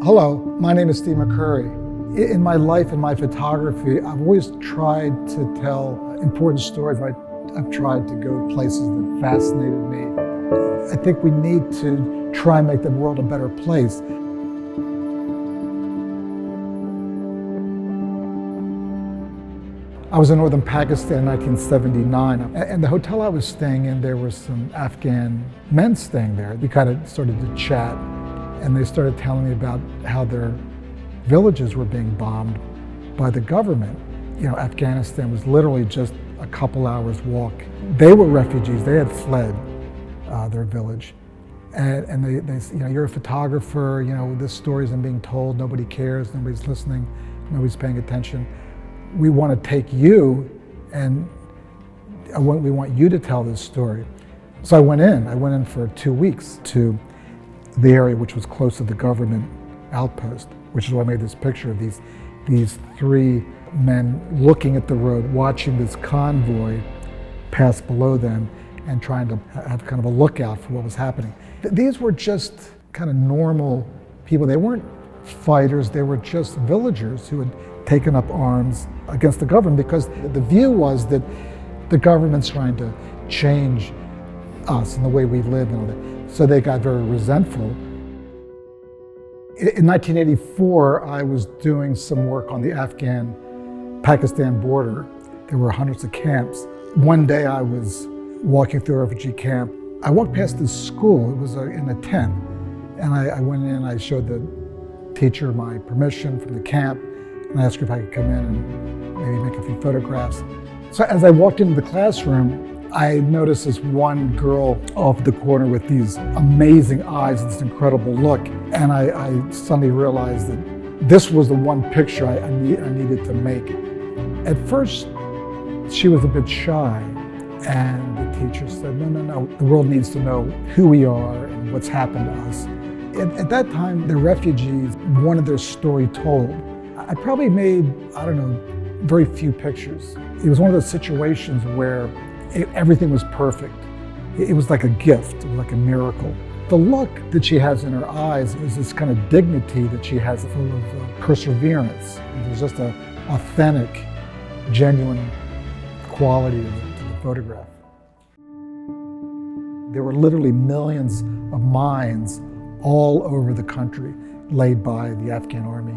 Hello, my name is Steve McCurry. In my life and my photography, I've always tried to tell important stories. I've tried to go to places that fascinated me. I think we need to try and make the world a better place. I was in northern Pakistan in 1979, and the hotel I was staying in, there were some Afghan men staying there. We kind of started to chat, and they started telling me about how their villages were being bombed by the government. You know, Afghanistan was literally just a couple hours walk. They were refugees, they had fled their village. And they you know, you're a photographer, you know, this story isn't being told, nobody cares, nobody's listening, nobody's paying attention. We want to take you and we want you to tell this story. So I went in for 2 weeks to the area which was close to the government outpost, which is why I made this picture of these three men looking at the road, watching this convoy pass below them and trying to have kind of a lookout for what was happening. These were just kind of normal people. They weren't fighters, they were just villagers who had taken up arms against the government because the view was that the government's trying to change us and the way we live and all that. So they got very resentful. In 1984, I was doing some work on the Afghan-Pakistan border. There were hundreds of camps. One day I was walking through a refugee camp. I walked past this school, it was in a tent, and I went in, I showed the teacher my permission from the camp, and I asked her if I could come in and maybe make a few photographs. So as I walked into the classroom, I noticed this one girl off the corner with these amazing eyes, this incredible look, and I suddenly realized that this was the one picture I needed to make. At first, she was a bit shy, and the teacher said, no, the world needs to know who we are and what's happened to us. At that time, the refugees wanted their story told. I probably made, I don't know, very few pictures. It was one of those situations where everything was perfect. It was like a gift, it was like a miracle. The look that she has in her eyes is this kind of dignity that she has, full of perseverance. There's just an authentic, genuine quality to the photograph. There were literally millions of mines all over the country laid by the Afghan army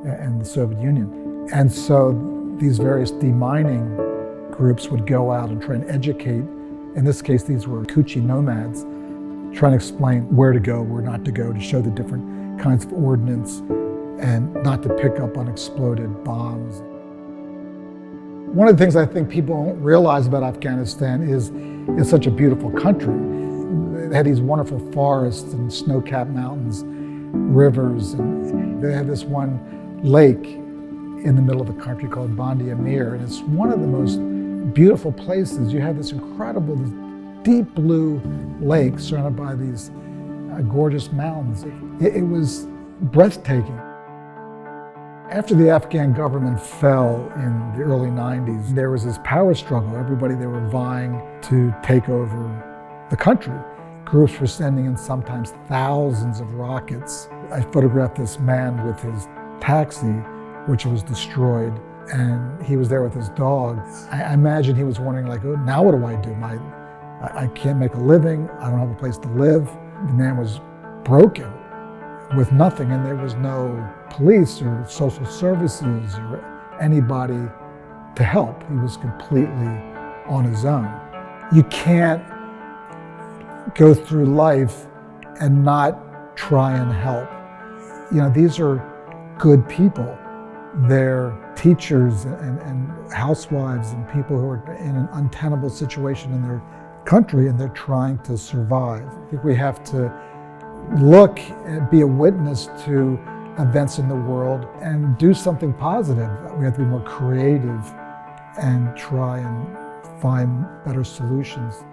and the Soviet Union. And so these various demining groups would go out and try and educate. In this case, these were Kutchi nomads, trying to explain where to go, where not to go, to show the different kinds of ordnance and not to pick up unexploded bombs. One of the things I think people don't realize about Afghanistan is it's such a beautiful country. They had these wonderful forests and snow-capped mountains, rivers, and they had this one lake in the middle of the country called Bandi Amir, and it's one of the most beautiful places. You have this incredible, this deep blue lake surrounded by these gorgeous mountains. It was breathtaking. After the Afghan government fell in the early 90s, there was this power struggle. They were vying to take over the country. Groups were sending in sometimes thousands of rockets. I photographed this man with his taxi, which was destroyed, and he was there with his dog. I imagine he was wondering, like, oh, now what do I do? I can't make a living, I don't have a place to live. The man was broken with nothing, and there was no police or social services or anybody to help. He was completely on his own. You can't go through life and not try and help. You know, these are good people. They're teachers and housewives and people who are in an untenable situation in their country, and they're trying to survive. I think we have to look and be a witness to events in the world and do something positive. We have to be more creative and try and find better solutions.